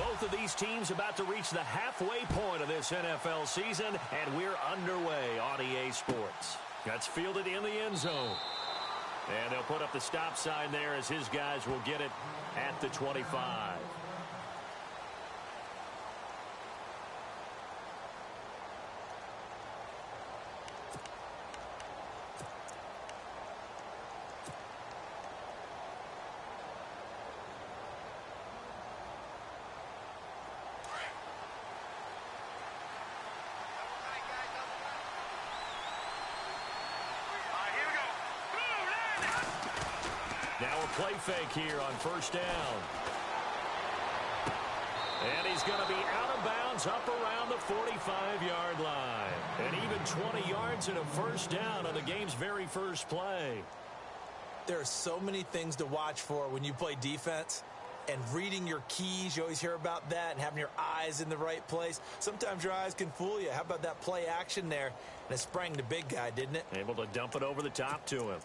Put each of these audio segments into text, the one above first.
Both of these teams about to reach the halfway point of this NFL season, and we're underway on EA Sports. That's fielded in the end zone. And they'll put up the stop sign there as his guys will get it at the 25. Now a play fake here on first down. And he's going to be out of bounds up around the 45-yard line. And even 20 yards and a first down on the game's very first play. There are so many things to watch for when you play defense. And reading your keys, you always hear about that, and having your eyes in the right place. Sometimes your eyes can fool you. How about that play action there? And it sprang the big guy, didn't it? Able to dump it over the top to him.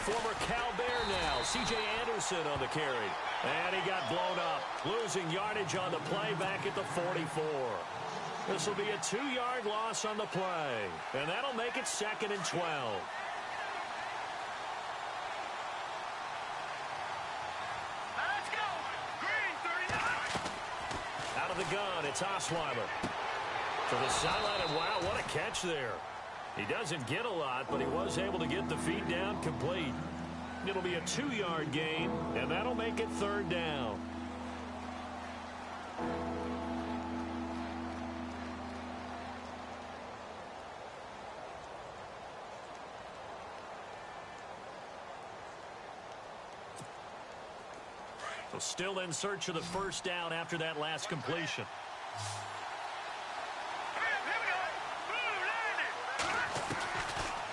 Former Cal Bear now, C.J. Anderson on the carry. And he got blown up, losing yardage on the play back at the 44. This will be a 2-yard loss on the play, and that'll make it 2nd and 12. Let's go! Green 39! Out of the gun, it's Osweiler. To the sideline, and wow, what a catch there. He doesn't get a lot, but he was able to get the feet down complete. It'll be a 2-yard gain, and that'll make it 3rd down. So still in search of the first down after that last completion.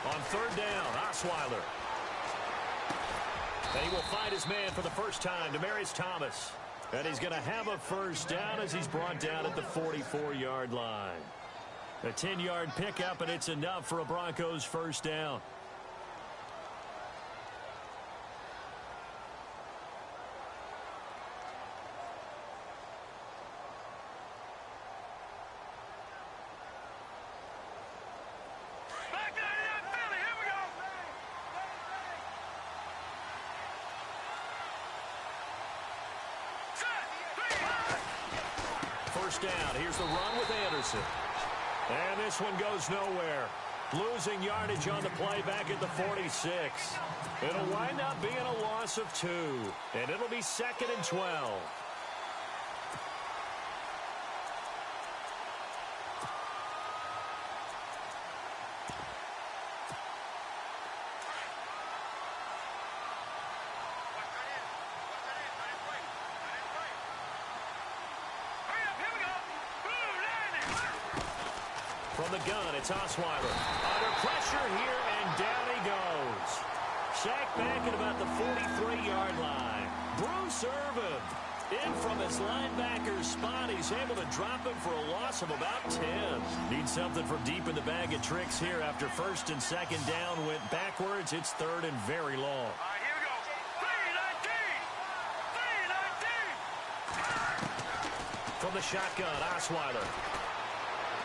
On 3rd down, Osweiler. And he will find his man for the first time, Demaryius Thomas. And he's going to have a first down as he's brought down at the 44-yard line. A 10-yard pickup, and it's enough for a Broncos first down. First down. Here's the run with Anderson. And this one goes nowhere. Losing yardage on the play back at the 46. It'll wind up being a loss of 2. And it'll be 2nd and 12. From the gun, it's Osweiler. Under pressure here, and down he goes. Sacked back at about the 43-yard line. Bruce Irvin in from his linebacker spot. He's able to drop him for a loss of about 10. Needs something from deep in the bag of tricks here after 1st and 2nd down went backwards. It's 3rd and very long. All right, here we go. 3-19! 3-19! From the shotgun, Osweiler.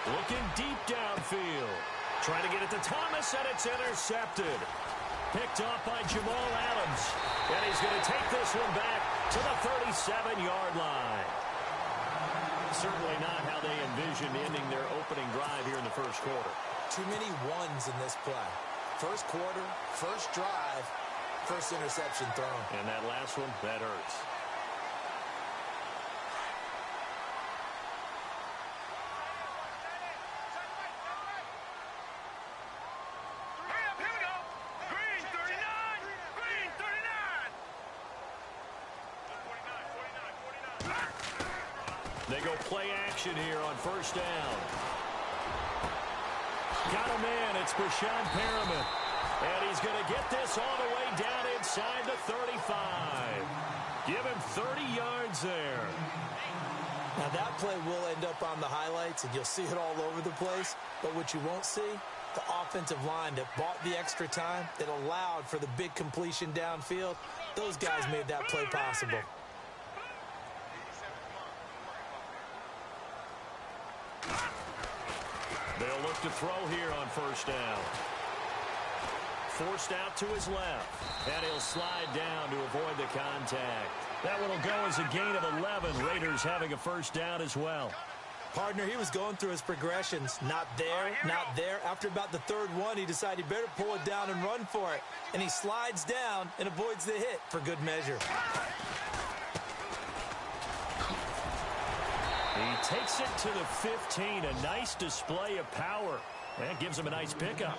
Looking deep downfield. Trying to get it to Thomas, and it's intercepted. Picked off by Jamal Adams. And he's going to take this one back to the 37-yard line. Certainly not how they envisioned ending their opening drive here in the first quarter. Too many ones in this play. First quarter, first drive, first interception thrown. And that last one, that hurts. They go play action here on first down. Got a man. It's Brashad Perriman. And he's going to get this all the way down inside the 35. Give him 30 yards there. Now, that play will end up on the highlights, and you'll see it all over the place. But what you won't see, the offensive line that bought the extra time, that allowed for the big completion downfield, those guys made that play possible. They'll look to throw here on first down. Forced out to his left, and he'll slide down to avoid the contact. That one will go as a gain of 11. Raiders having a first down as well. Partner, he was going through his progressions. Not there, not there. After about the third one, he decided he better pull it down and run for it. And he slides down and avoids the hit for good measure. He takes it to the 15. A nice display of power. That gives him a nice pickup.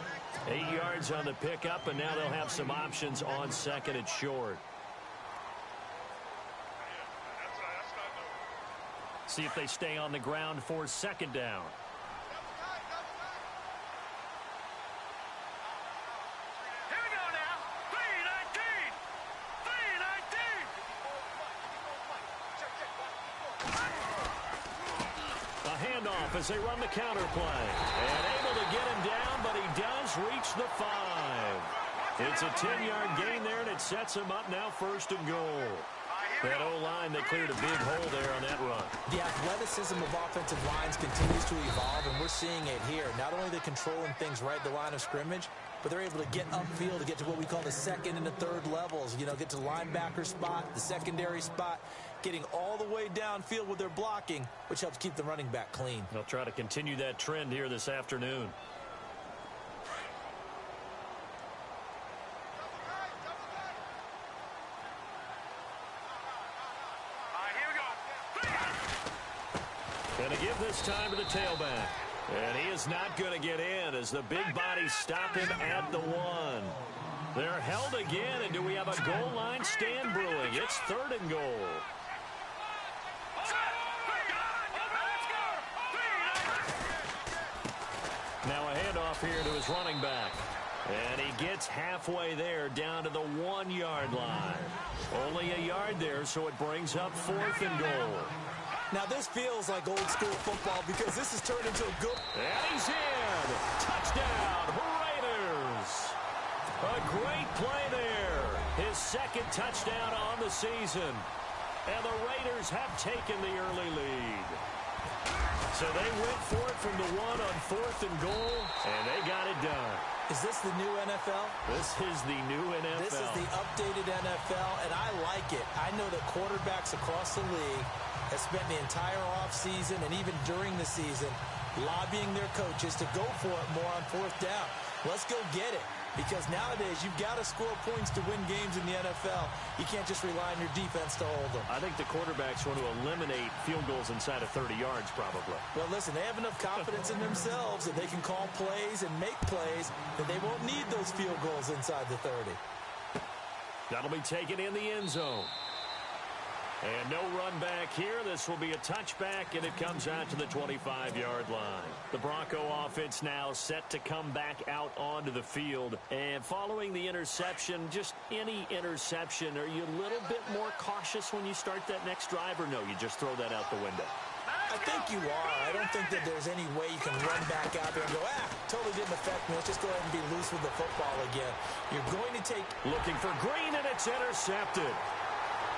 8 yards on the pickup, and now they'll have some options on second and short. See if they stay on the ground for second down. Here we go now. 3-19. 3-19. A handoff as they run the counter play. And able to get him down, but he does reach the 5. It's a 10-yard gain there, and it sets him up now first and goal. That O-line, they cleared a big hole there on that run. The athleticism of offensive lines continues to evolve, and we're seeing it here. Not only are they controlling things right at the line of scrimmage, but they're able to get upfield to get to what we call the second and the third levels. You know, get to the linebacker spot, the secondary spot, getting all the way downfield with their blocking, which helps keep the running back clean. They'll try to continue that trend here this afternoon. Going to give this time to the tailback. And he is not going to get in as the big bodies stop him at the 1. They're held again, and do we have a goal line stand brewing? It's third and goal. Now a handoff here to his running back. And he gets halfway there down to the 1-yard line. Only a yard there, so it brings up fourth and goal. Now, this feels like old-school football because this has turned into a good... And he's in! Touchdown, Raiders! A great play there. His second touchdown on the season. And the Raiders have taken the early lead. So they went for it from the 1 on fourth and goal, and they got it done. Is this the new NFL? This is the new NFL. This is the updated NFL, and I like it. I know that quarterbacks across the league have spent the entire offseason and even during the season lobbying their coaches to go for it more on fourth down. Let's go get it. Because nowadays, you've got to score points to win games in the NFL. You can't just rely on your defense to hold them. I think the quarterbacks want to eliminate field goals inside of 30 yards, probably. Well, listen, they have enough confidence in themselves that they can call plays and make plays that they won't need those field goals inside the 30. That'll be taken in the end zone. And no run back here. This will be a touchback, and it comes out to the 25-yard line. The Bronco offense now set to come back out onto the field. And following the interception, just any interception, are you a little bit more cautious when you start that next drive, or no, you just throw that out the window? I think you are. I don't think that there's any way you can run back out there and go, totally didn't affect me. Let's just go ahead and be loose with the football again. You're going to take... Looking for Green, and it's intercepted.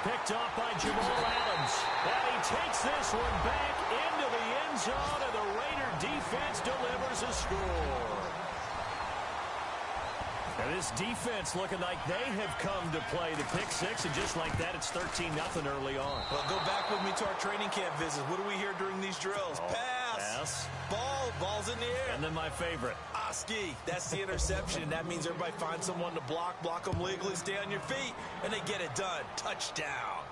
Picked off by Jamal Adams. And he takes this one back into the end zone, and the Raider defense delivers a score. And this defense looking like they have come to play the pick six, and just like that, it's 13-0 early on. Well, go back with me to our training camp visits. What do we hear during these drills? Pass. Ball's in the air. And then my favorite. Oski. That's the interception. That means everybody finds someone to block them legally, stay on your feet, and they get it done. Touchdown.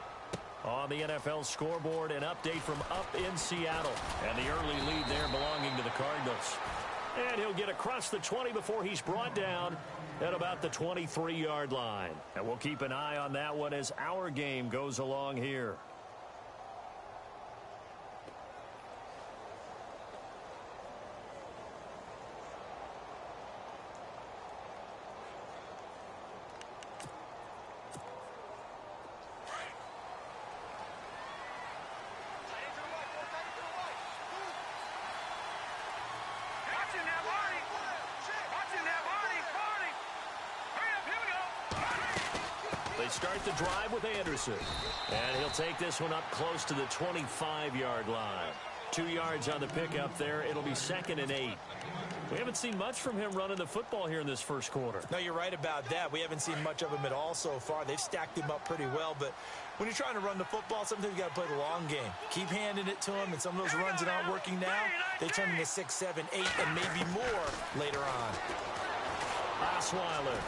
On the NFL scoreboard, an update from up in Seattle. And the early lead there belonging to the Cardinals. And he'll get across the 20 before he's brought down at about the 23-yard line. And we'll keep an eye on that one as our game goes along here. They start the drive with Anderson. And he'll take this one up close to the 25-yard line. 2 yards on the pickup there. It'll be 2nd and 8. We haven't seen much from him running the football here in this first quarter. No, you're right about that. We haven't seen much of him at all so far. They've stacked him up pretty well, but when you're trying to run the football, sometimes you got to play the long game. Keep handing it to him, and some of those runs that aren't working now, they turn into 6, 7, 8, and maybe more later on. Osweiler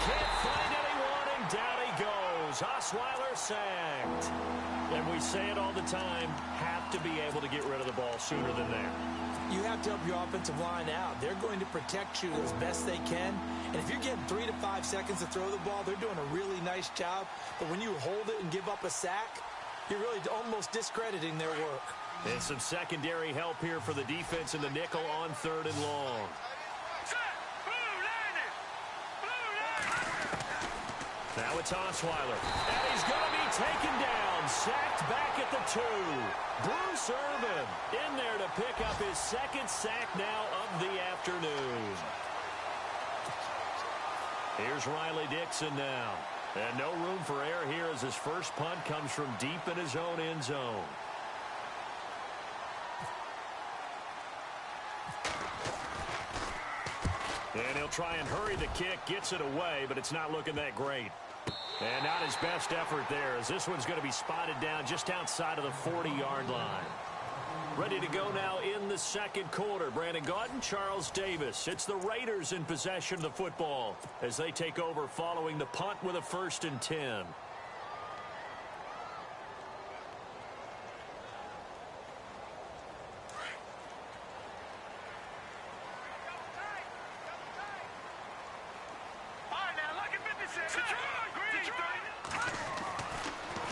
can't find anyone, and down he goes. Osweiler sacked. And we say it all the time, have to be able to get rid of the ball sooner than that. You have to help your offensive line out. They're going to protect you as best they can. And if you're getting 3 to 5 seconds to throw the ball, they're doing a really nice job. But when you hold it and give up a sack, you're really almost discrediting their work. And some secondary help here for the defense in the nickel on 3rd and long. Now it's Osweiler. And he's going to be taken down. Sacked back at the 2. Bruce Irvin in there to pick up his 2nd sack now of the afternoon. Here's Riley Dixon now. And no room for error here as his first punt comes from deep in his own end zone. And he'll try and hurry the kick, gets it away, but it's not looking that great. And not his best effort there, as this one's going to be spotted down just outside of the 40-yard line. Ready to go now in the second quarter. Brandon Gaudin, Charles Davis. It's the Raiders in possession of the football as they take over following the punt with a 1st and 10.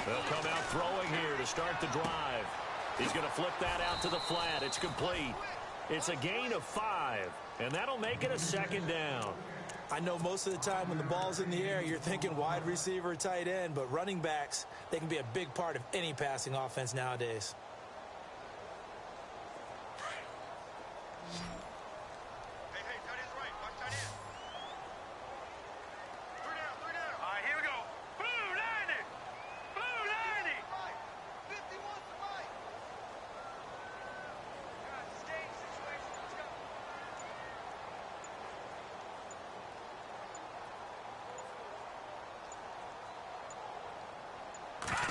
They'll come out throwing here to start the drive. He's going to flip that out to the flat. It's complete. It's a gain of 5, and that'll make it a 2nd down. I know most of the time when the ball's in the air, you're thinking wide receiver, tight end, but running backs, they can be a big part of any passing offense nowadays.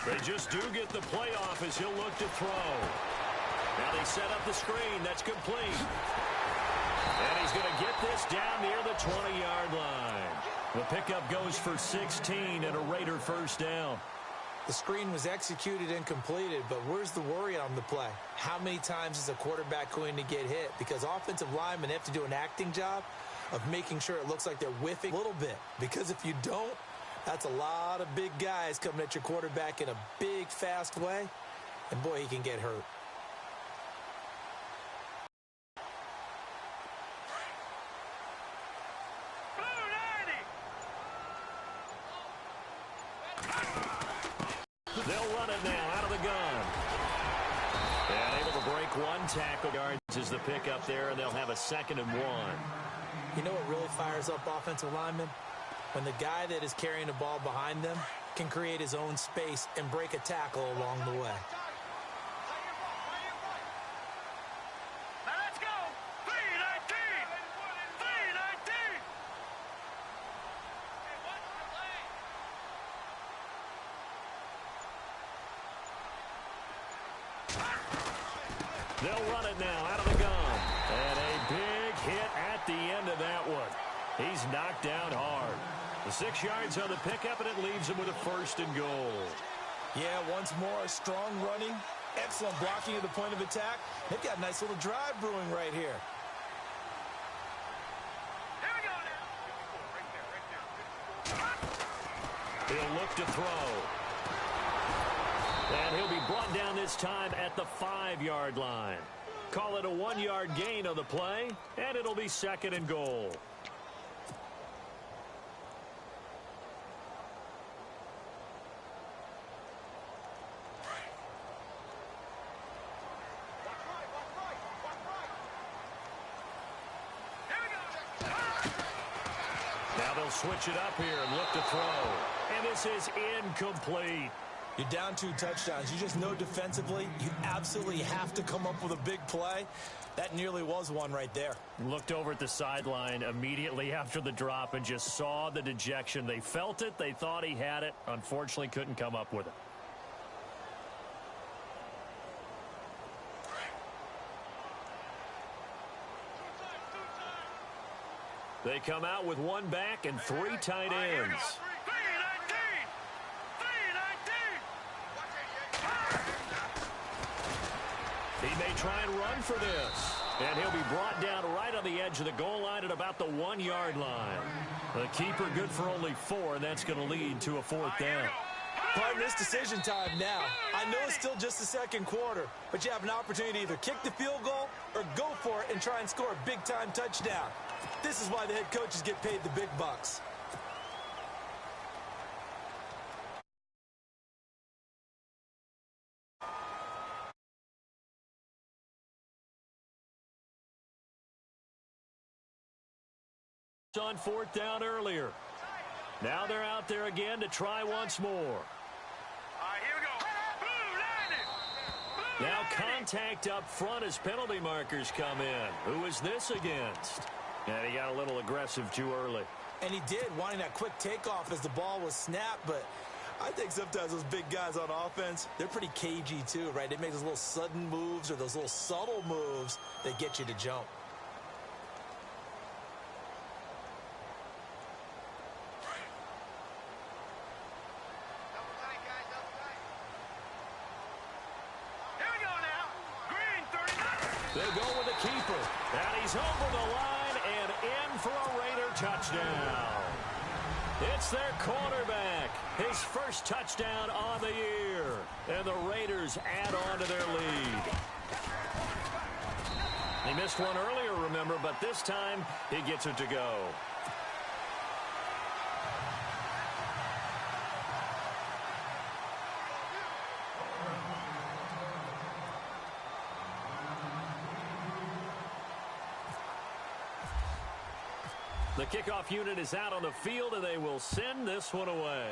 They just do get the playoff as he'll look to throw. Now they set up the screen. That's complete. And he's going to get this down near the 20-yard line. The pickup goes for 16 and a Raider 1st down. The screen was executed and completed, but where's the worry on the play? How many times is a quarterback going to get hit? Because offensive linemen have to do an acting job of making sure it looks like they're whiffing a little bit. Because if you don't, that's a lot of big guys coming at your quarterback in a big, fast way. And, boy, he can get hurt. They'll run it now out of the gun. And able to break 1 tackle. Yards is the pickup there, and they'll have a 2nd and 1. You know what really fires up offensive linemen? When the guy that is carrying the ball behind them can create his own space and break a tackle along the way. Now let's go. 3-19. 3-19. They'll run it now out of the gun. And a big hit at the end of that one. He's knocked down hard. The 6 yards on the pickup, and it leaves him with a 1st and goal. Yeah, once more, strong running, excellent blocking at the point of attack. They've got a nice little drive brewing right here. Here we go now. He'll look to throw. And he'll be brought down this time at the 5-yard line. Call it a 1-yard gain on the play, and it'll be 2nd and goal. Now they'll switch it up here and look to throw. And this is incomplete. You're down 2 touchdowns. You just know defensively you absolutely have to come up with a big play. That nearly was one right there. Looked over at the sideline immediately after the drop and just saw the dejection. They felt it. They thought he had it. Unfortunately, couldn't come up with it. They come out with 1 back and 3 tight ends. He may try and run for this. And he'll be brought down right on the edge of the goal line at about the 1-yard line. The keeper good for only 4, and that's going to lead to a 4th down. Pardon, this decision time now. I know it's still just the second quarter, but you have an opportunity to either kick the field goal or go for it and try and score a big-time touchdown. This is why the head coaches get paid the big bucks. On 4th down earlier. Now they're out there again to try once more. Here we go. Now contact up front as penalty markers come in. Who is this against? And he got a little aggressive too early. And he did, wanting that quick takeoff as the ball was snapped, but I think sometimes those big guys on offense, they're pretty cagey too, right? They make those little sudden moves or those little subtle moves that get you to jump. They'll go with the keeper. And he's over the line and in for a Raider touchdown. It's their quarterback. His first touchdown on the year. And the Raiders add on to their lead. He missed one earlier, remember, but this time he gets it to go. The kickoff unit is out on the field, and they will send this one away.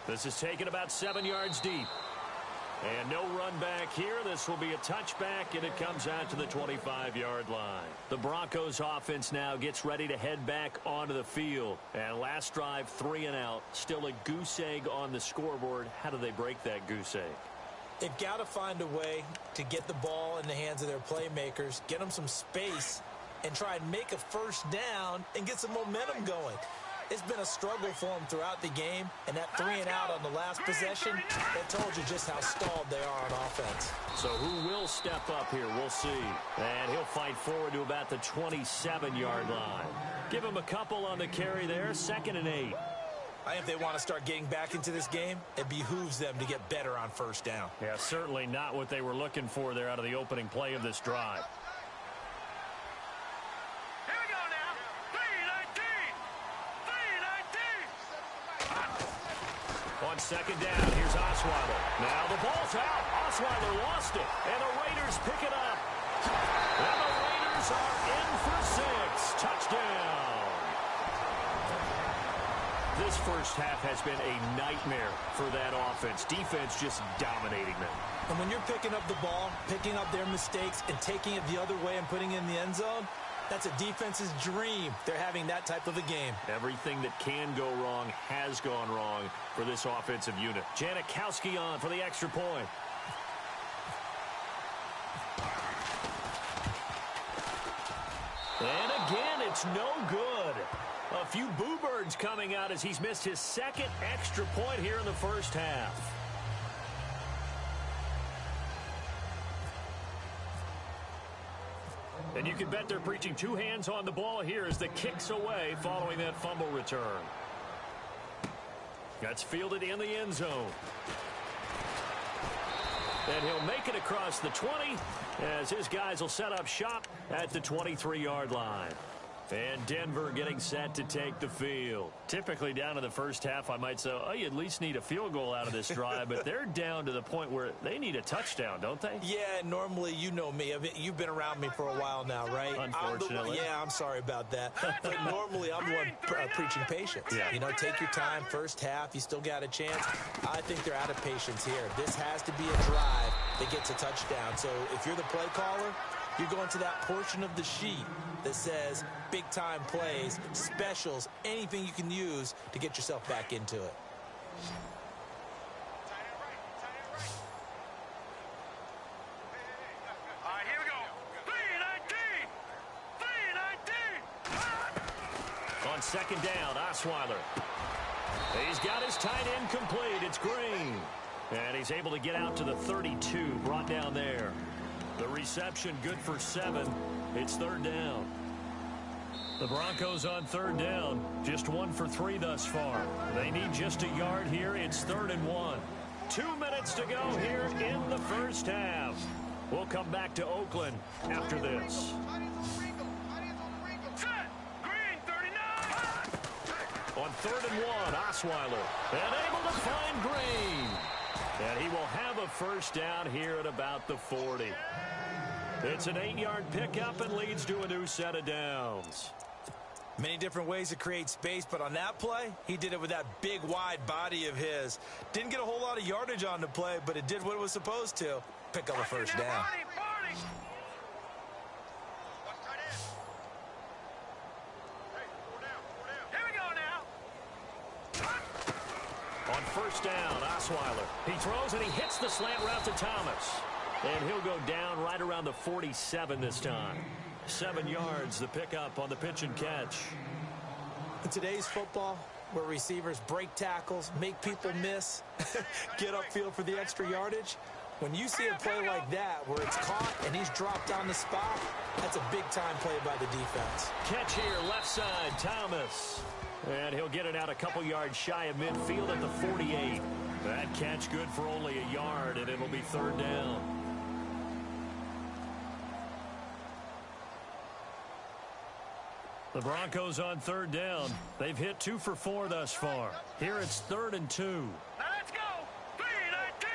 This is taken about 7 yards deep. And no run back here. This will be a touchback, and it comes out to the 25-yard line. The Broncos offense now gets ready to head back onto the field. And last drive, 3 and out. Still a goose egg on the scoreboard. How do they break that goose egg? They've got to find a way to get the ball in the hands of their playmakers, get them some space, and try and make a first down and get some momentum going. It's been a struggle for them throughout the game, and that 3 and out on the last possession, that told you just how stalled they are on offense. So who will step up here? We'll see. And he'll fight forward to about the 27-yard line. Give him a couple on the carry there, 2nd and 8. I think if they want to start getting back into this game, it behooves them to get better on first down. Yeah, certainly not what they were looking for there out of the opening play of this drive. Here we go now. 3-19. On 2nd down, here's Osweiler. Now the ball's out. Osweiler lost it, and the Raiders pick it up. And the Raiders are in for 6. Touchdown. This first half has been a nightmare for that offense. Defense just dominating them. And when you're picking up the ball, picking up their mistakes, and taking it the other way and putting it in the end zone, that's a defense's dream. They're having that type of a game. Everything that can go wrong has gone wrong for this offensive unit. Janikowski on for the extra point. And again, it's no good. A few boo birds coming out as he's missed his 2nd extra point here in the first half. And you can bet they're preaching 2 hands on the ball here as the kick's away following that fumble return. That's fielded in the end zone. And he'll make it across the 20 as his guys will set up shop at the 23-yard line. And Denver getting set to take the field. Typically down to the first half, I might say, oh, you at least need a field goal out of this drive, but they're down to the point where they need a touchdown, don't they? Yeah, normally, you know me. You've been around me for a while now, right? Unfortunately. I'm sorry about that. But normally, I'm the one preaching patience. Yeah. You know, take your time. First half, you still got a chance. I think they're out of patience here. This has to be a drive that gets a touchdown. So if you're the play caller, you're going to that portion of the sheet that says big-time plays, specials, anything you can use to get yourself back into it. All right, here we go. 3-19. On second down, Osweiler. He's got his tight end complete. It's Green. And he's able to get out to the 32, brought down there. The reception good for 7. It's third down. The Broncos on third down. Just 1 for 3 thus far. They need just a yard here. It's 3rd and 1. 2 minutes to go here in the first half. We'll come back to Oakland after this. Set. Green, 39. On 3rd and 1, Osweiler. And able to find Green. And he will have a first down here at about the 40. It's an 8-yard pickup and leads to a new set of downs. Many different ways to create space, but on that play, he did it with that big, wide body of his. Didn't get a whole lot of yardage on the play, but it did what it was supposed to. Pick up a first down. Party. Here we go now. On first down, Osweiler. He throws and he hits the slant route to Thomas. And he'll go down right around the 47 this time. 7 yards, the pickup on the pitch and catch. In today's football, where receivers break tackles, make people miss, get upfield for the extra yardage, when you see a play like that where it's caught and he's dropped on the spot, that's a big-time play by the defense. Catch here, left side, Thomas. And he'll get it out a couple yards shy of midfield at the 48. That catch good for only a yard, and it'll be third down. The Broncos on third down. They've hit 2 for 4 thus far. Here it's 3rd and 2. Now let's go. 3-19.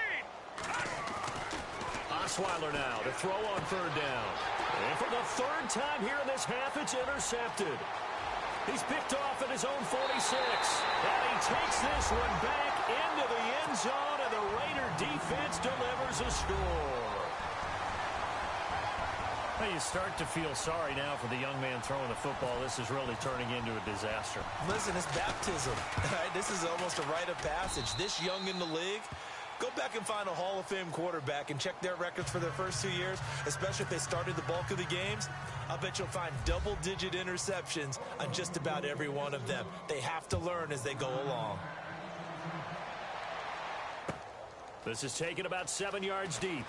Osweiler now to throw on third down. And for the 3rd time here in this half, it's intercepted. He's picked off at his own 46. And he takes this one back into the end zone, and the Raider defense delivers a score. Well, you start to feel sorry now for the young man throwing the football. This is really turning into a disaster. Listen, it's baptism. Right? This is almost a rite of passage. This young in the league, go back and find a Hall of Fame quarterback and check their records for their first 2 years, especially if they started the bulk of the games. I'll bet you'll find double-digit interceptions on just about every one of them. They have to learn as they go along. This is taken about 7 yards deep.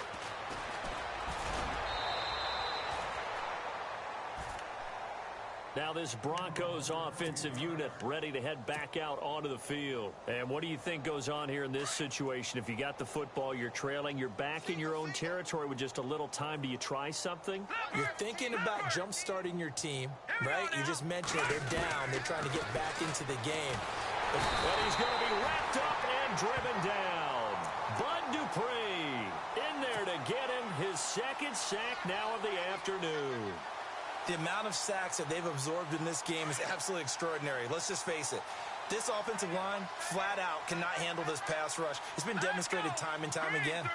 Now this Broncos offensive unit ready to head back out onto the field. And what do you think goes on here in this situation? If you got the football, you're trailing, you're back in your own territory with just a little time. Do you try something? You're thinking about jump-starting your team, right? You just mentioned it. They're down. They're trying to get back into the game. But he's going to be wrapped up and driven down. Bud Dupree in there to get him his 2nd sack now of the afternoon. The amount of sacks that they've absorbed in this game is absolutely extraordinary. Let's just face it. This offensive line, flat out, cannot handle this pass rush. It's been demonstrated time and time again.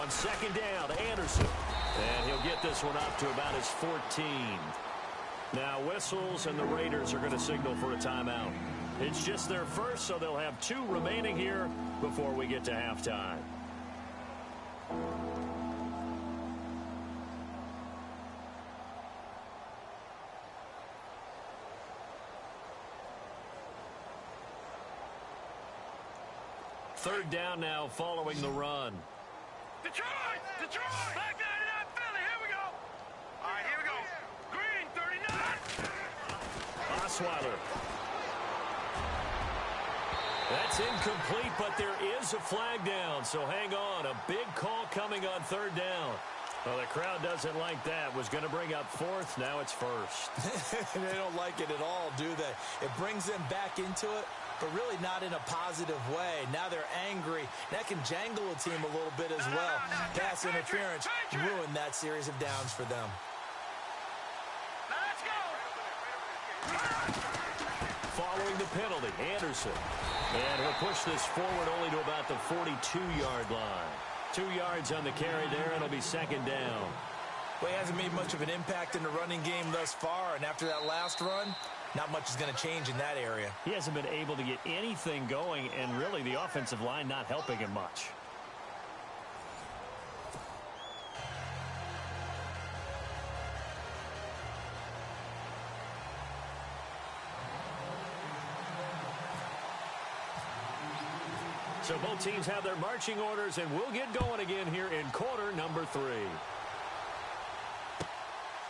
On second down, Anderson. And he'll get this one up to about his 14. Now whistles, and the Raiders are going to signal for a timeout. It's just their first, so they'll have 2 remaining here before we get to halftime. Third down now following the run. Detroit! Back 99 Philly, here we go. All right, here we go. Green, 39. Osweiler. That's incomplete, but there is a flag down, so hang on. A big call coming on third down. Well, the crowd doesn't like that. Was going to bring up fourth. Now it's first. They don't like it at all, do they? It brings them back into it, but really not in a positive way. Now they're angry. That can jangle a team a little bit as well. Pass interference ruined that series of downs for them. Let's go. Following the penalty, Anderson. And he'll push this forward only to about the 42-yard line. 2 yards on the carry there, and it'll be second down. Well, he hasn't made much of an impact in the running game thus far, and after that last run, not much is going to change in that area. He hasn't been able to get anything going, and really the offensive line not helping him much. So both teams have their marching orders, and we'll get going again here in quarter number 3.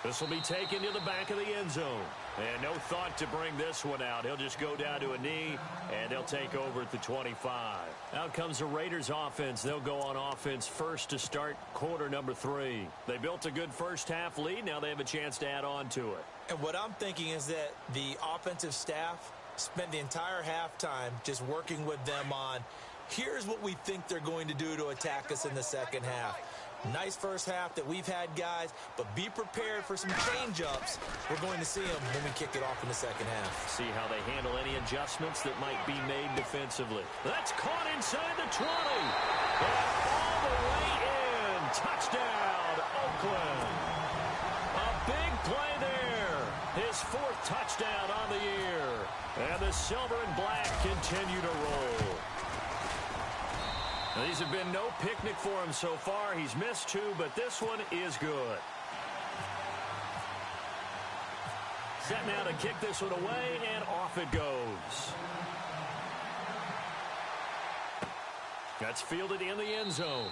This will be taken to the back of the end zone. And no thought to bring this one out. He'll just go down to a knee, and they'll take over at the 25. Out comes the Raiders offense. They'll go on offense first to start quarter number 3. They built a good first-half lead. Now they have a chance to add on to it. And what I'm thinking is that the offensive staff spent the entire halftime just working with them on, here's what we think they're going to do to attack us in the second half. Nice first half that we've had, guys, but be prepared for some change-ups. We're going to see them when we kick it off in the second half. See how they handle any adjustments that might be made defensively. That's caught inside the 20. And all the way in. Touchdown, Oakland. A big play there. His 4th touchdown on the year. And the silver and black continue to roll. Now, these have been no picnic for him so far. He's missed 2, but this one is good. Set now to kick this one away, and off it goes. That's fielded in the end zone.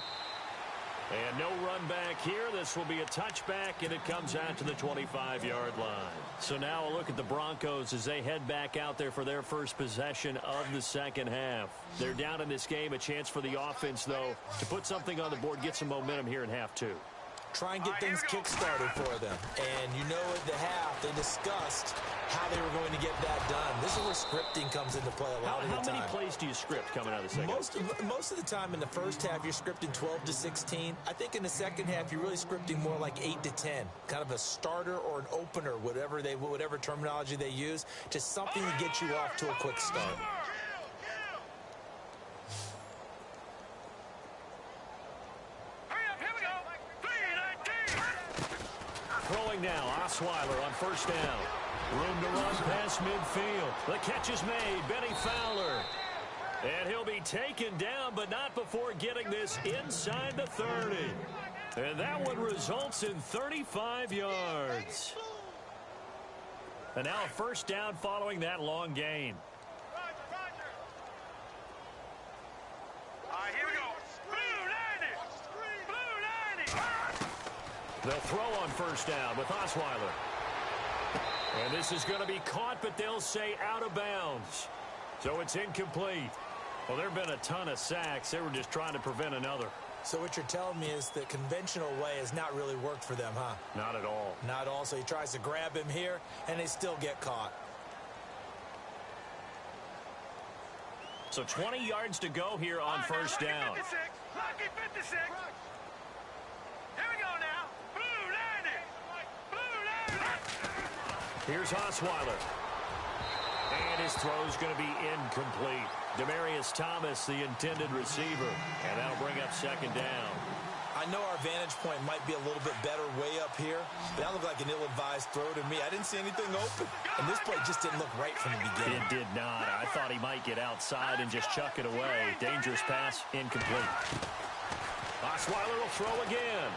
And no run back here. This will be a touchback, and it comes out to the 25-yard line. So now a look at the Broncos as they head back out there for their first possession of the second half. They're down in this game. A chance for the offense, though, to put something on the board, get some momentum here in half 2. Try and get things kick-started for them. And you know at the half, they discussed how they were going to get that done. This is where scripting comes into play a lot of the time. How many plays do you script coming out of the second? Most of the time in the first half, you're scripting 12 to 16. I think in the second half, you're really scripting more like 8 to 10. Kind of a starter or an opener, whatever terminology they use. Just something to get you off to a quick start. Throwing now, Osweiler on first down. Room to run past midfield. The catch is made. Benny Fowler. And he'll be taken down, but not before getting this inside the 30. And that one results in 35 yards. And now a first down following that long gain. Here we go. Blue 90. Blue 90. They'll throw on first down with Osweiler. And this is going to be caught, but they'll say out of bounds. So it's incomplete. Well, there have been a ton of sacks. They were just trying to prevent another. So what you're telling me is the conventional way has not really worked for them, huh? Not at all. Not at all. So he tries to grab him here, and they still get caught. So 20 yards to go here on first down. Lucky 56. Here we go now. Blue 90. Blue 90. Here's Osweiler. And his throw is going to be incomplete. Demarius Thomas, the intended receiver. And that'll bring up second down. I know our vantage point might be a little bit better way up here, but that looked like an ill-advised throw to me. I didn't see anything open. And this play just didn't look right from the beginning. It did not. I thought he might get outside and just chuck it away. Dangerous pass, incomplete. Osweiler will throw again.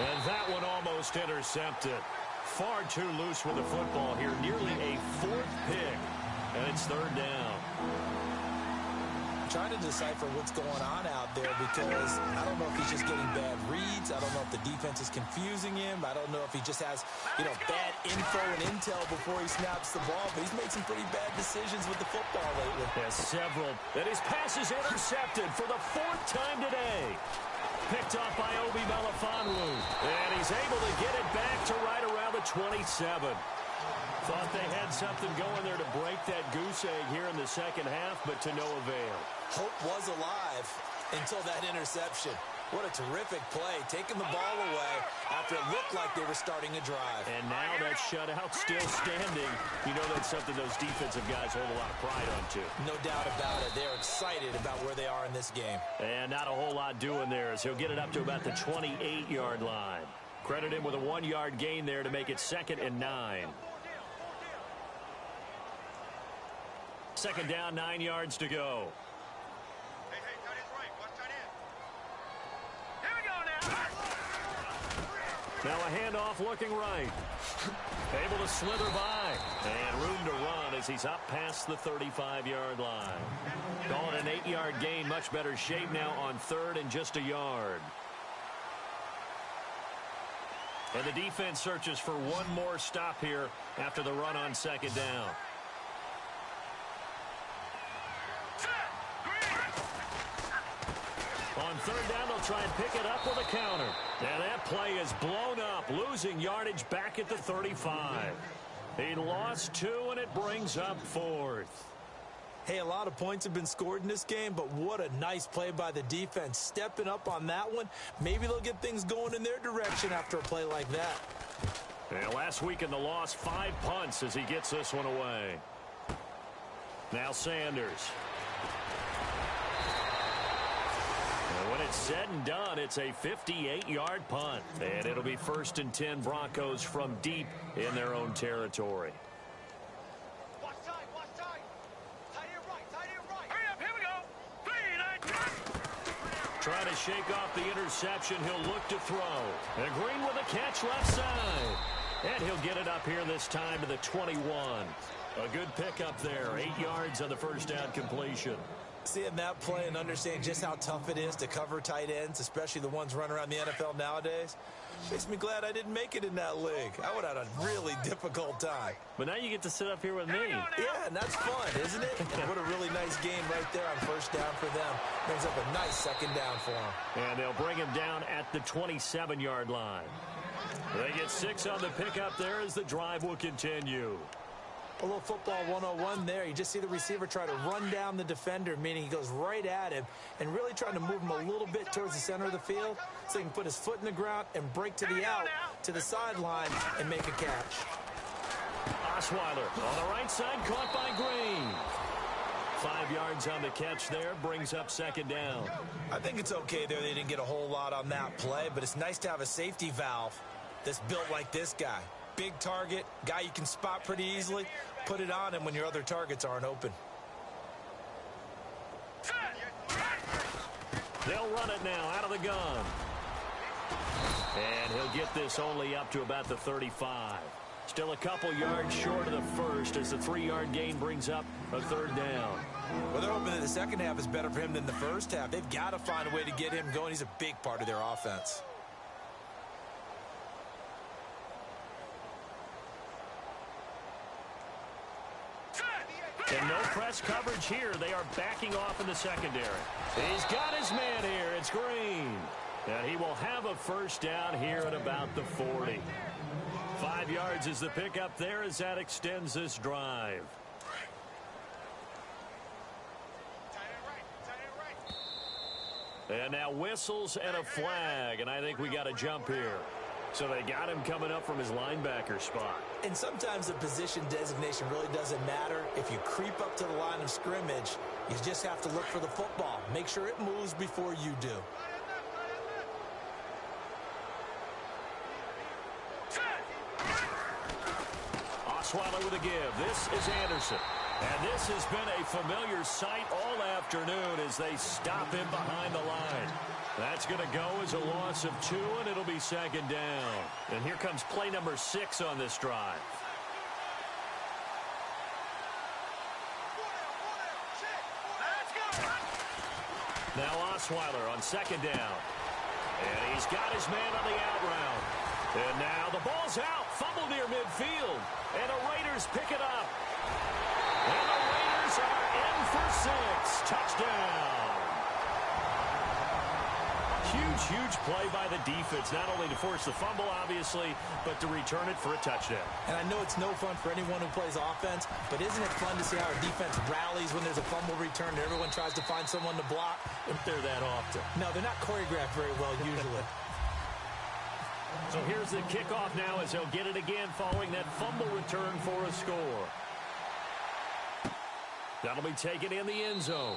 And that one almost intercepted. Far too loose with the football here. Nearly a fourth pick. And it's third down. I'm trying to decipher what's going on out there because I don't know if he's just getting bad reads. I don't know if the defense is confusing him. I don't know if he just has, bad info and intel before he snaps the ball. But he's made some pretty bad decisions with the football lately. Yes, several. And his pass is intercepted for the 4th time today. picked off by Obi Melifonwu. And he's able to get it back to right around the 27. Thought they had something going there to break that goose egg here in the second half, but to no avail. Hope was alive until that interception. What a terrific play, taking the ball away after it looked like they were starting a drive. And now that shutout still standing. You know that's something those defensive guys hold a lot of pride on, too. No doubt about it. They're excited about where they are in this game. And not a whole lot doing there as he'll get it up to about the 28-yard line. Credit him with a 1-yard gain there to make it 2nd and 9. Second down, 9 yards to go. Hey, tight end's right. Watch tight end. Here we go now. Now a handoff looking right. Able to slither by. And room to run as he's up past the 35-yard line. Call it an 8-yard gain. Much better shape now on 3rd and just a yard. And the defense searches for one more stop here after the run on 2nd down. On 3rd down, they'll try and pick it up with a counter. And that play is blown up, losing yardage back at the 35. He lost 2, and it brings up 4th. Hey, a lot of points have been scored in this game, but what a nice play by the defense. Stepping up on that one. Maybe they'll get things going in their direction after a play like that. And last week in the loss, 5 punts as he gets this one away. Now Sanders. And when it's said and done, it's a 58-yard punt. And it'll be 1st and 10 Broncos from deep in their own territory. Watch tight, watch tight. Tight end right. Hurry up, here we go. 3, 9, Trying to shake off the interception. He'll look to throw. And Green with a catch left side. And he'll get it up here this time to the 21. A good pickup there. 8 yards on the first down completion. Seeing that play and understanding just how tough it is to cover tight ends, especially the ones running around the NFL nowadays, makes me glad I didn't make it in that league. I would have had a really difficult time. But now you get to sit up here with me. Yeah, and that's fun, isn't it? And what a really nice game right there on 1st down for them. Brings up a nice 2nd down for them. And they'll bring him down at the 27-yard line. They get 6 on the pickup there as the drive will continue. A little football 101 there. You just see the receiver try to run down the defender, meaning he goes right at him and really trying to move him a little bit towards the center of the field so he can put his foot in the ground and break to the out, to the sideline, and make a catch. Osweiler on the right side, caught by Green. 5 yards on the catch there, brings up 2nd down. I think it's okay there. They didn't get a whole lot on that play, but it's nice to have a safety valve that's built like this guy. Big target, guy you can spot pretty easily. Put it on him when your other targets aren't open. They'll run it now out of the gun. And he'll get this only up to about the 35. Still a couple yards short of the first as the 3-yard gain brings up a 3rd down. Well, they're hoping that the second half is better for him than the first half. They've got to find a way to get him going. He's a big part of their offense. And no press coverage here. They are backing off in the secondary. He's got his man here. It's Green. And he will have a 1st down here at about the 40. 5 yards is the pickup there as that extends this drive. And now whistles and a flag. And I think we got a jump here. So they got him coming up from his linebacker spot. And sometimes the position designation really doesn't matter. If you creep up to the line of scrimmage, you just have to look for the football. Make sure it moves before you do. Osweiler with a give. This is Anderson. And this has been a familiar sight all afternoon as they stop him behind the line. That's going to go as a loss of 2, and it'll be 2nd down. And here comes play number 6 on this drive. Now Osweiler on 2nd down. And he's got his man on the out route. And now the ball's out. Fumble near midfield. And the Raiders pick it up. And the Raiders are in for 6. Touchdown. Huge play by the defense, not only to force the fumble, obviously, but to return it for a touchdown. And I know it's no fun for anyone who plays offense, but isn't it fun to see how our defense rallies when there's a fumble return and everyone tries to find someone to block? If they're that often. No, they're not choreographed very well usually. So here's the kickoff now as he'll get it again following that fumble return for a score. That'll be taken in the end zone.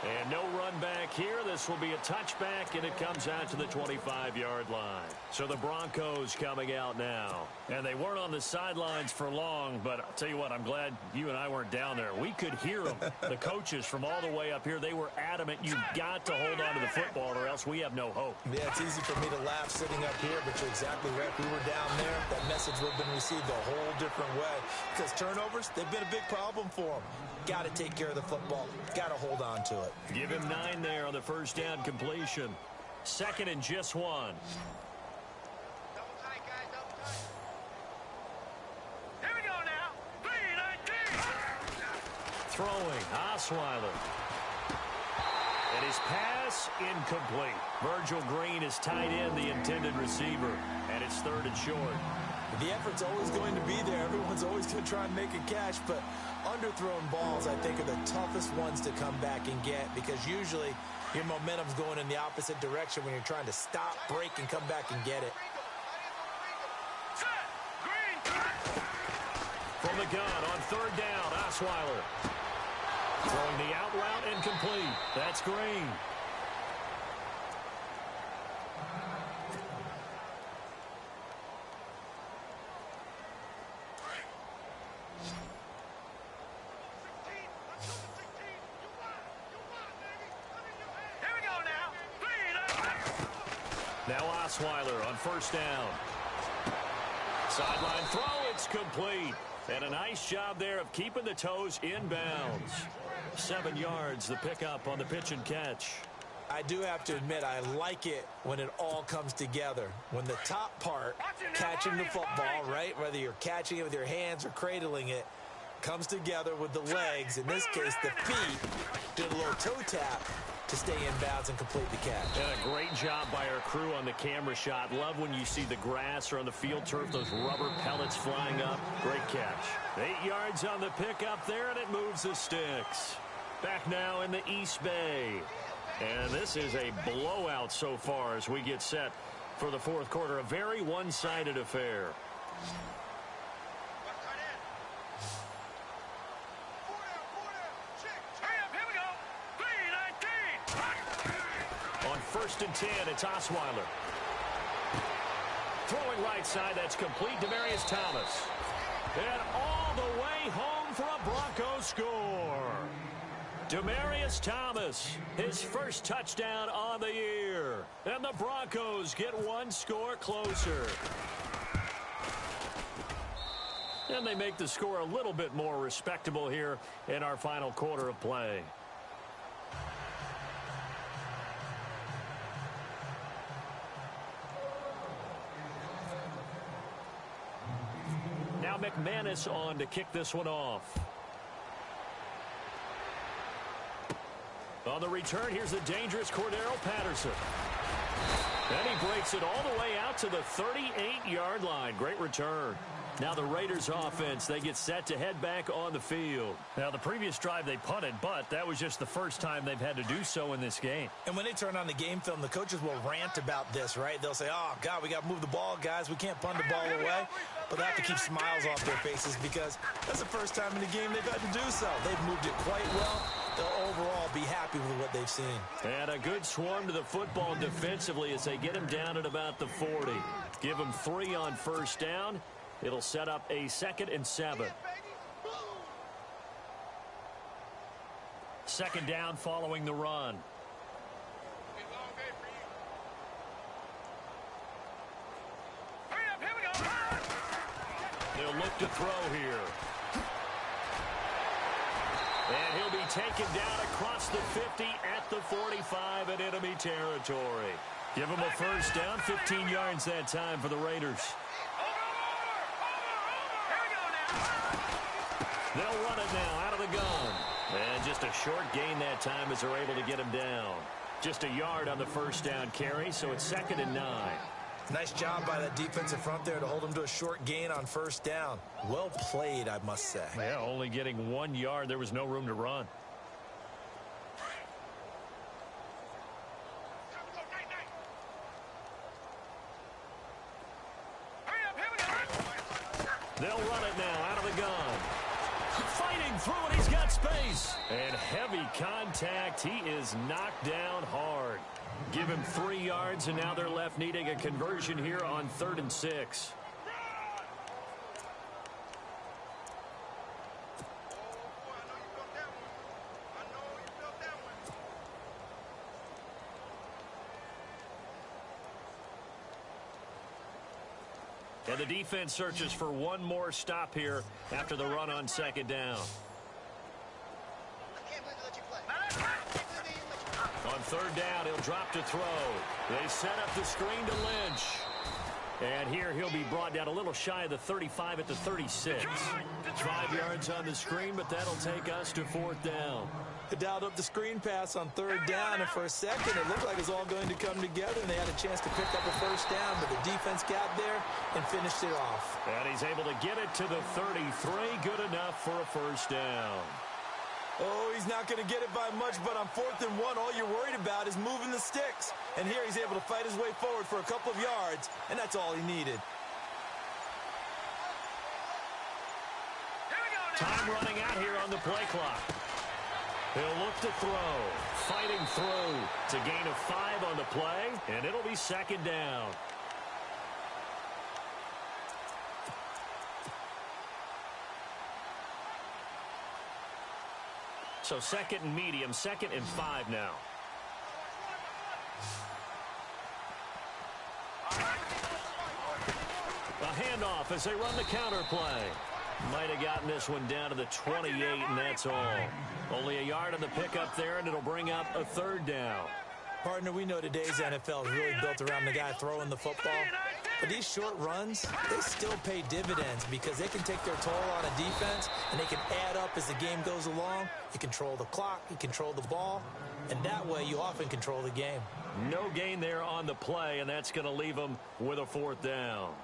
And no run back here. This will be a touchback, and it comes out to the 25-yard line. So the Broncos coming out now. And they weren't on the sidelines for long, but I'll tell you what, I'm glad you and I weren't down there. We could hear them. The coaches from all the way up here, they were adamant, you've got to hold on to the football or else we have no hope. Yeah, it's easy for me to laugh sitting up here, but you're exactly right. If we were down there, that message would have been received a whole different way. Because turnovers, they've been a big problem for them. Got to take care of the football. Got to hold on to it. Give him 9 there on the first down completion. 2nd and just 1. Double tight, guys, double tight. Here we go now. 3-19. Throwing, Osweiler. And his pass incomplete. Virgil Green is tied in, the intended receiver. And it's 3rd and short. The effort's always going to be there. Everyone's always going to try and make a catch, but underthrown balls, I think, are the toughest ones to come back and get because usually your momentum's going in the opposite direction when you're trying to stop, break, and come back and get it. From the gun on 3rd down, Osweiler. Throwing the out route incomplete. That's Green. Now Osweiler on 1st down. Sideline throw, it's complete. And a nice job there of keeping the toes inbounds. 7 yards, the pickup on the pitch and catch. I do have to admit, I like it when it all comes together. When the top part, catching the football, right, whether you're catching it with your hands or cradling it, comes together with the legs, in this case the feet, did a little toe tap to stay in bounds and complete the catch. And a great job by our crew on the camera shot. Love when you see the grass or on the field turf, those rubber pellets flying up. Great catch. 8 yards on the pickup there, and it moves the sticks. Back now in the East Bay. And this is a blowout so far as we get set for the 4th quarter. A very one-sided affair. On 1st and 10, it's Osweiler. Throwing right side, that's complete. Demaryius Thomas. And all the way home for a Broncos score. Demaryius Thomas, his first touchdown on the year. And the Broncos get 1 score closer. And they make the score a little bit more respectable here in our final quarter of play. Now McManus on to kick this one off. On the return, here's the dangerous Cordero Patterson. And he breaks it all the way out to the 38-yard line. Great return. Now the Raiders offense, they get set to head back on the field. Now the previous drive they punted, but that was just the first time they've had to do so in this game. And when they turn on the game film, the coaches will rant about this, right? They'll say, oh, God, we got to move the ball, guys. We can't punt the ball away. But they have to keep smiles off their faces because that's the first time in the game they've had to do so. They've moved it quite well. They'll overall be happy with what they've seen. And a good swarm to the football defensively as they get him down at about the 40. Give him 3 on 1st down. It'll set up a 2nd and 7. 2nd down following the run. They'll look to throw here. And he'll be taken down across the 50 at the 45 in enemy territory. Give him a 1st down, 15 yards that time for the Raiders. They'll run it now out of the gun. And just a short gain that time as they're able to get him down. Just a yard on the first down carry, so it's 2nd and 9. Nice job by that defensive front there to hold him to a short gain on first down. Well played, I must say. Yeah, only getting 1 yard. There was no room to run. They'll run it now out of the gun. Fighting through it, he's got space. And heavy contact. He is knocked down hard. Give him 3 yards, and now they're left needing a conversion here on 3rd and 6. And the defense searches for one more stop here after the run on 2nd down. On 3rd down, he'll drop to throw. They set up the screen to Lynch. And here he'll be brought down a little shy of the 35 at the 36. 5 yards on the screen, but that'll take us to 4th down. They dialed up the screen pass on 3rd down, and for a second it looked like it was all going to come together, and they had a chance to pick up a first down, but the defense got there and finished it off. And he's able to get it to the 33. Good enough for a first down. Oh, he's not going to get it by much, but on 4th and 1, all you're worried about is moving the sticks. And here he's able to fight his way forward for a couple of yards, and that's all he needed. Time running out here on the play clock. He'll look to throw. Fighting through. It's a gain of 5 on the play, and it'll be 2nd down. So 2nd and medium, 2nd and 5 now. A handoff as they run the counter play. Might have gotten this one down to the 28, and that's all. Only a yard on the pickup there, and it'll bring up a 3rd down. Partner, we know today's NFL is really built around the guy throwing the football. But these short runs, they still pay dividends because they can take their toll on a defense, and they can add up as the game goes along. You control the clock, you control the ball, and that way you often control the game. No gain there on the play, and that's going to leave them with a 4th down.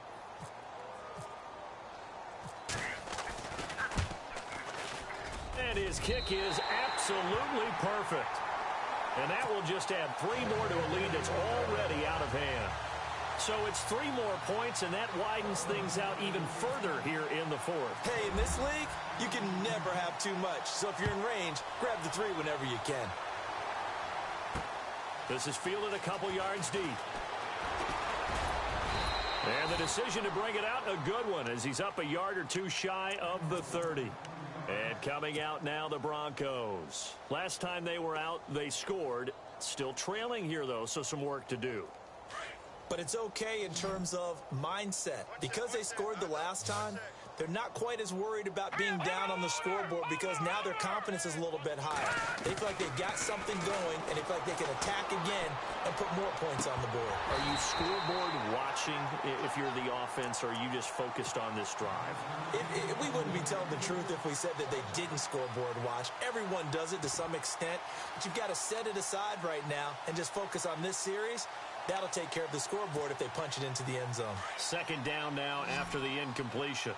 And his kick is absolutely perfect. And that will just add 3 more to a lead that's already out of hand. So it's 3 more points, and that widens things out even further here in the 4th. Hey, in this league, you can never have too much. So if you're in range, grab the 3 whenever you can. This is fielded a couple yards deep. And the decision to bring it out, a good one, as he's up a yard or 2 shy of the 30. And coming out now, the Broncos. Last time they were out, they scored. Still trailing here, though, so some work to do. But it's okay in terms of mindset. Because they scored the last time, they're not quite as worried about being down on the scoreboard because now their confidence is a little bit higher. They feel like they've got something going, and they feel like they can attack again and put more points on the board. Are you scoreboard watching if you're the offense, or are you just focused on this drive? We wouldn't be telling the truth if we said that they didn't scoreboard watch. Everyone does it to some extent, but you've got to set it aside right now and just focus on this series. That'll take care of the scoreboard if they punch it into the end zone. 2nd down now after the incompletion.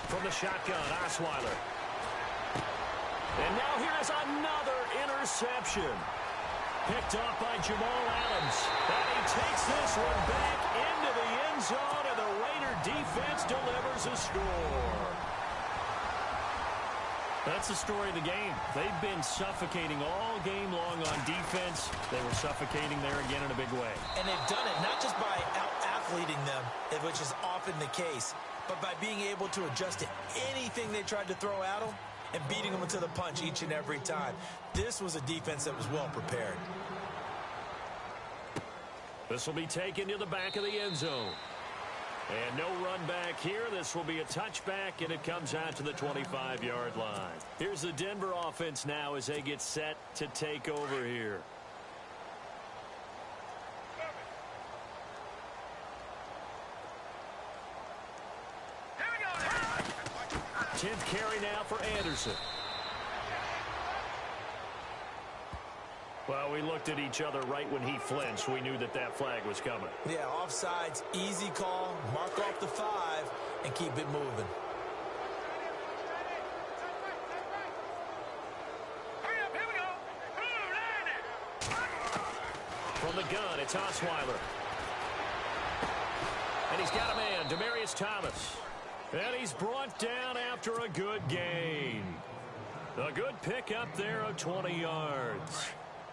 From the shotgun, Osweiler. And now here's another interception. Picked off by Jamal Adams. And he takes this one back into the end zone, and the Raider defense delivers a score. That's the story of the game. They've been suffocating all game long on defense. They were suffocating there again in a big way. And they've done it not just by out-athleting them, which is often the case, but by being able to adjust to anything they tried to throw at them and beating them to the punch each and every time. This was a defense that was well prepared. This will be taken to the back of the end zone. And no run back here. This will be a touchback, and it comes out to the 25-yard line. Here's the Denver offense now as they get set to take over here. 10th carry now for Anderson. Well, we looked at each other right when he flinched. We knew that that flag was coming. Yeah, offsides, easy call, mark off the 5, and keep it moving. Hurry up, here we go. From the gun, it's Osweiler. And he's got a man, Demaryius Thomas. And he's brought down after a good gain. A good pickup there of 20 yards.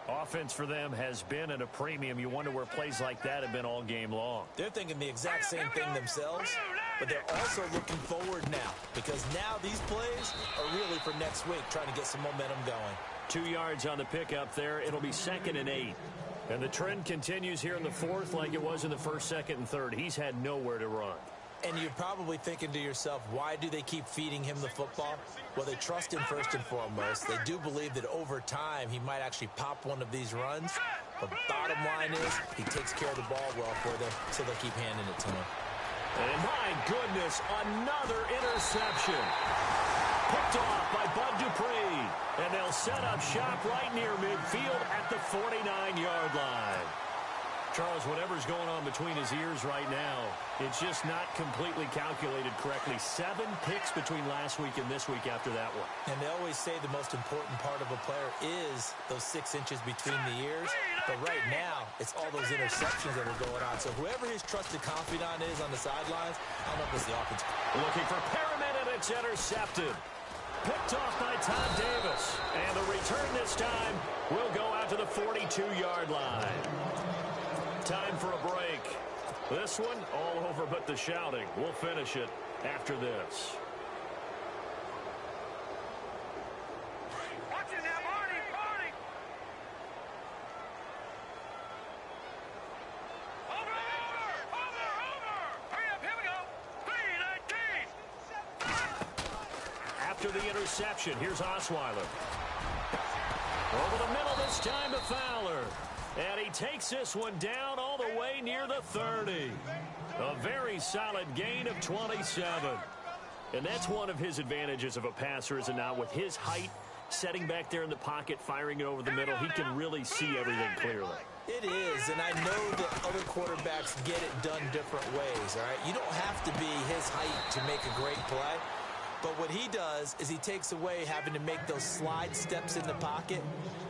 Offense for them has been at a premium. You wonder where plays like that have been all game long. They're thinking the exact same thing themselves, but they're also looking forward now because now these plays are really for next week, trying to get some momentum going. 2 yards on the pickup there. It'll be 2nd and 8. And the trend continues here in the 4th like it was in the 1st, 2nd, and 3rd. He's had nowhere to run. And you're probably thinking to yourself, why do they keep feeding him the football? Well, they trust him first and foremost. They do believe that over time he might actually pop one of these runs. But bottom line is he takes care of the ball well for them, so they'll keep handing it to him. And my goodness, another interception. Picked off by Bud Dupree. And they'll set up shop right near midfield at the 49-yard line. Charles, whatever's going on between his ears right now, it's just not completely calculated correctly. 7 picks between last week and this week after that one. And they always say the most important part of a player is those 6 inches between the ears. But right now, it's all those interceptions that are going on. So whoever his trusted confidant is on the sidelines, I don't know if it's the offense. Looking for Perriman, and it's intercepted. Picked off by Todd Davis. And the return this time will go out to the 42-yard line. Time for a break. This one all over but the shouting. We'll finish it after this. Watch it now, Marty, Marty. Over. Hurry up, here we go. 3-19. After the interception, here's Osweiler. Over the middle this time to Fowler. And he takes this one down all the way near the 30. A very solid gain of 27. And that's one of his advantages of a passer, is it not? With his height, setting back there in the pocket, firing it over the middle, he can really see everything clearly. It is, and I know that other quarterbacks get it done different ways, all right? You don't have to be his height to make a great play. But what he does is he takes away having to make those slide steps in the pocket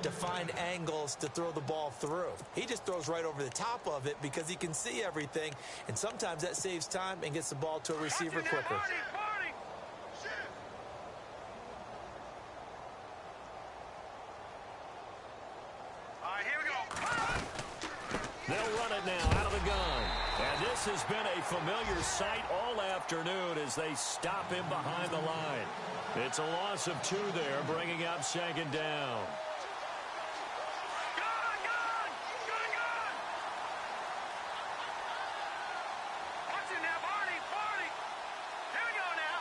to find angles to throw the ball through. He just throws right over the top of it because he can see everything, and sometimes that saves time and gets the ball to a receiver quicker. All right, here we go. They'll run it now out of the gun. And this has been a familiar sight all afternoon as they stop him behind the line. It's a loss of 2 there, bringing up 2nd down. Gun! Watch it now, Barney. Here we go now.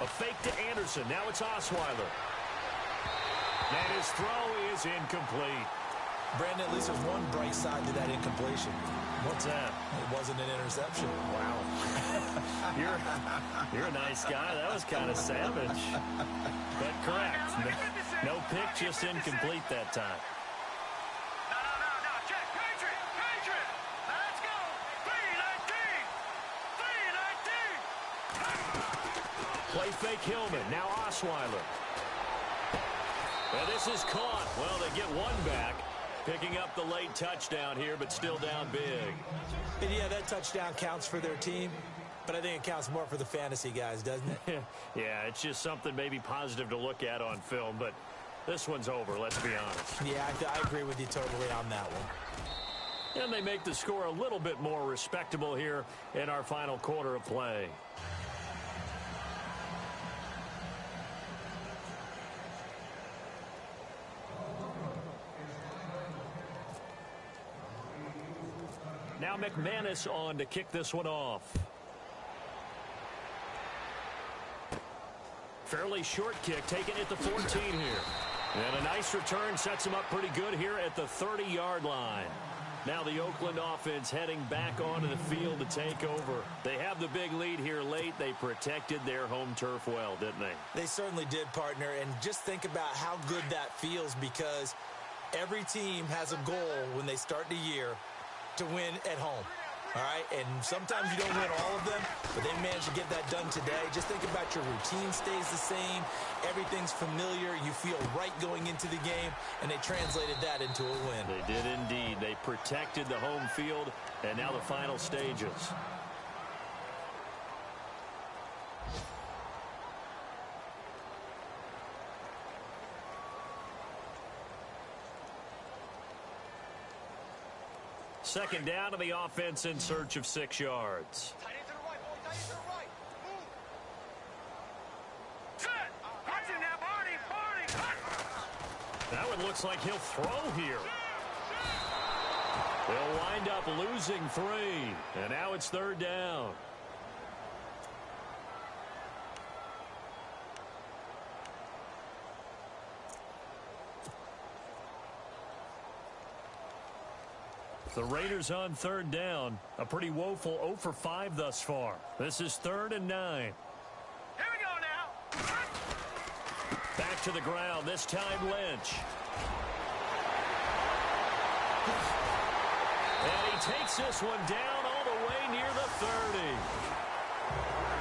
3-19. A fake to Anderson. Now it's Osweiler. And his throw is incomplete. Brandon, at least there's one bright side to that incompletion. What's that? It wasn't an interception. Wow. You're a nice guy. That was kind of savage. But correct. No pick, just incomplete that time. No. Check. Patriot. Let's go. 3-19. Play fake Hillman. Now Osweiler. And this is caught. Well, they get one back. Picking up the late touchdown here, but still down big. And yeah, that touchdown counts for their team, but I think it counts more for the fantasy guys, doesn't it? Yeah, it's just something maybe positive to look at on film, but this one's over, let's be honest. Yeah, I agree with you totally on that one. And they make the score a little bit more respectable here in our final quarter of play. Now McManus on to kick this one off. Fairly short kick, taken at the 14 here. And a nice return sets him up pretty good here at the 30-yard line. Now the Oakland offense heading back onto the field to take over. They have the big lead here late. They protected their home turf well, didn't they? They certainly did, partner. And just think about how good that feels, because every team has a goal when they start the year to win at home. All right, and sometimes you don't win all of them, but they managed to get that done today. Just think about your routine stays the same. Everything's familiar. You feel right going into the game, and they translated that into a win. They did indeed. They protected the home field, and now the final stages. Second down to the offense in search of 6 yards. Tight end to the right, boy. Tight end to the right. Move. Set. Watching now, Barney. That one looks like he'll throw here. They'll wind up losing 3. And now it's 3rd down. The Raiders on 3rd down. A pretty woeful 0 for 5 thus far. This is 3rd and 9. Here we go now. Back to the ground, this time Lynch. And he takes this one down all the way near the 30.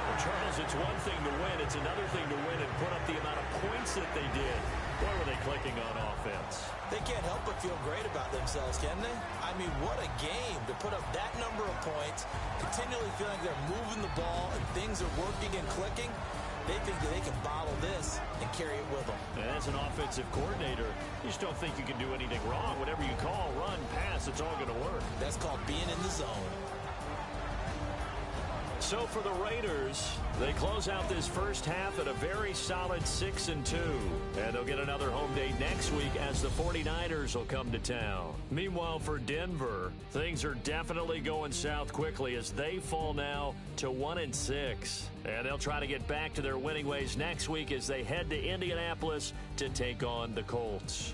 Well, Charles, it's one thing to win. It's another thing to win and put up the amount of points that they did. Boy, were they clicking on offense. They can't help but feel great about themselves, can they? I mean, what a game to put up that number of points, continually feeling like they're moving the ball and things are working and clicking. They think that they can bottle this and carry it with them. And as an offensive coordinator, you just don't think you can do anything wrong. Whatever you call, run, pass, it's all going to work. That's called being in the zone. So for the Raiders, they close out this first half at a very solid 6-2. And they'll get another home date next week as the 49ers will come to town. Meanwhile, for Denver, things are definitely going south quickly as they fall now to 1-6. And they'll try to get back to their winning ways next week as they head to Indianapolis to take on the Colts.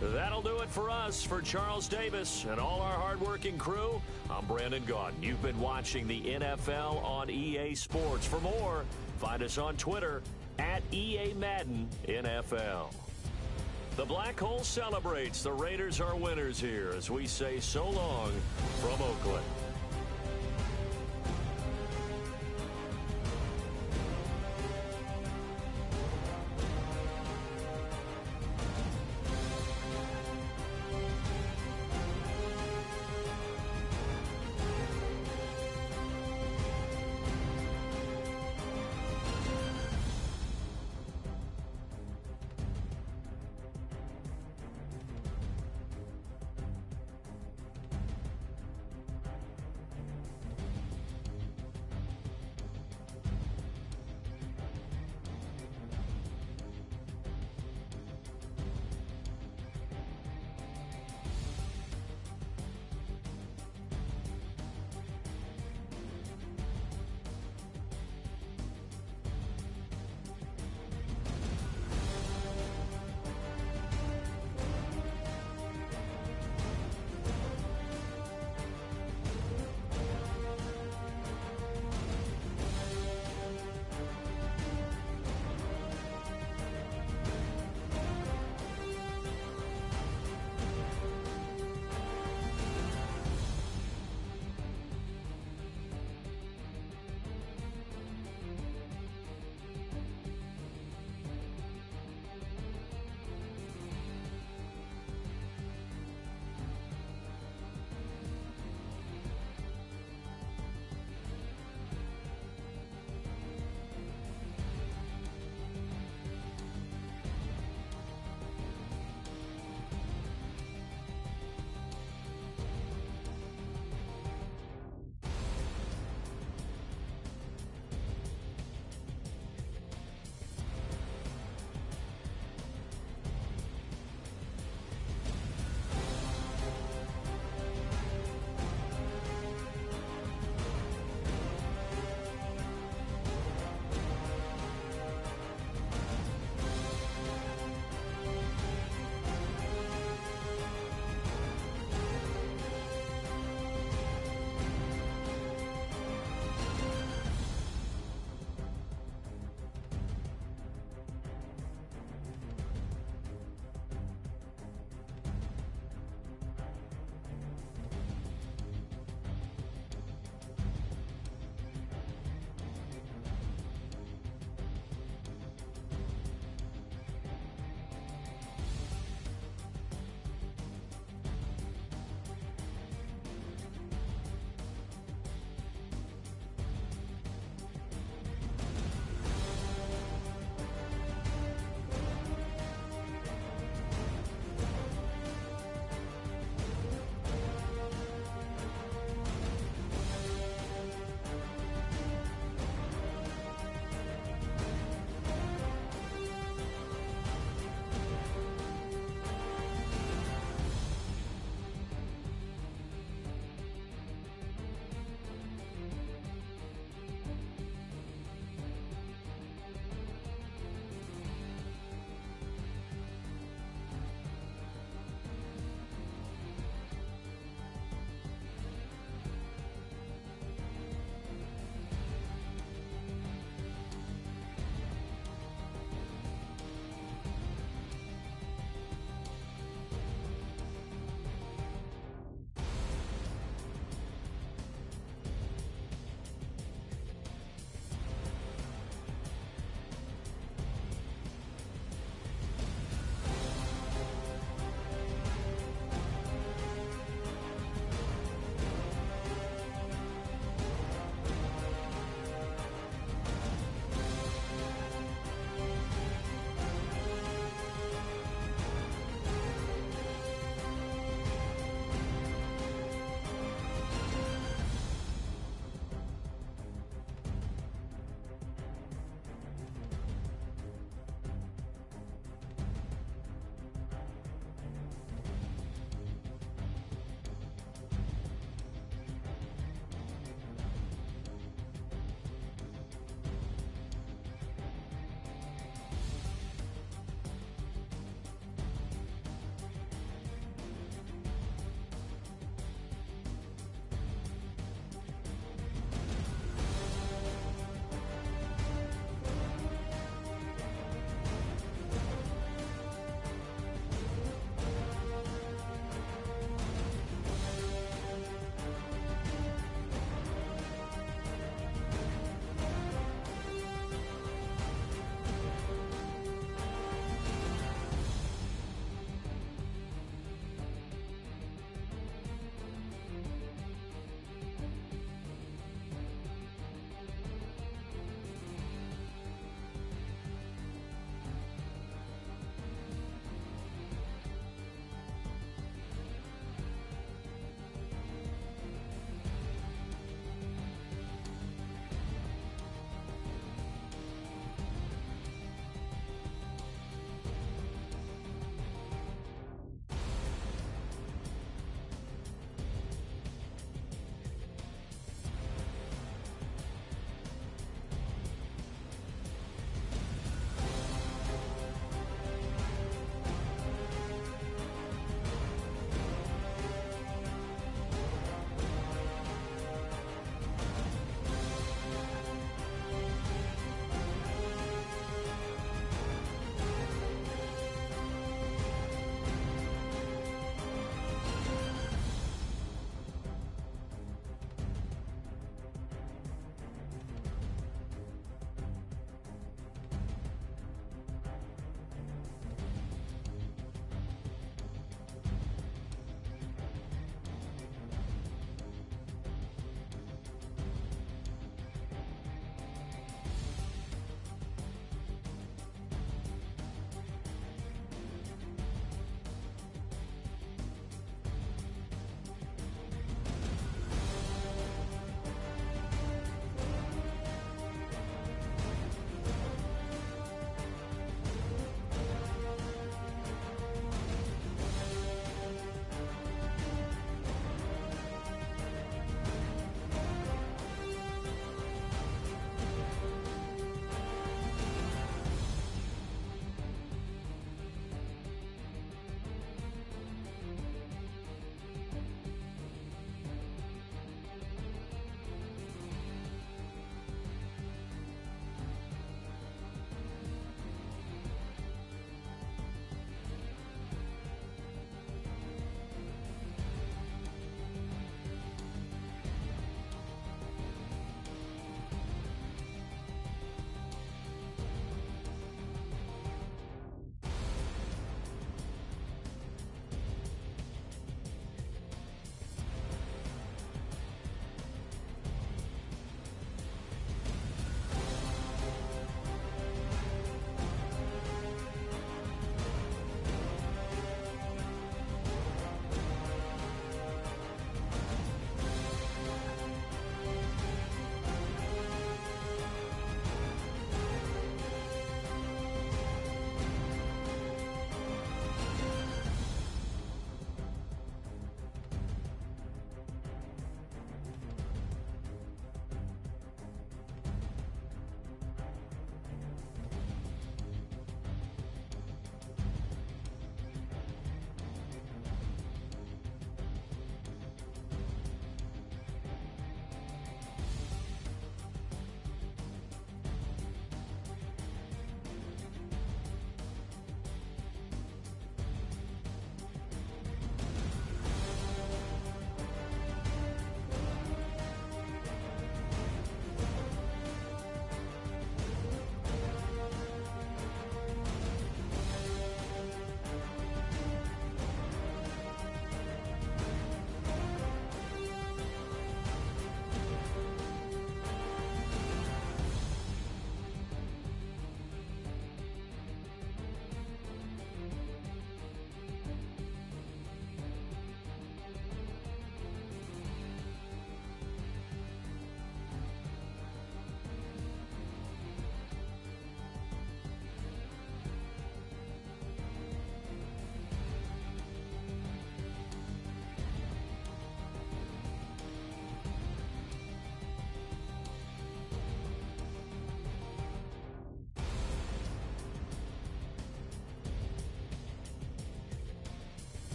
That'll do it for us. For Charles Davis and all our hardworking crew, I'm Brandon Gaudin. You've been watching the NFL on EA Sports. For more, find us on Twitter at EA Madden NFL. The Black Hole celebrates. The Raiders are winners here as we say so long from Oakland.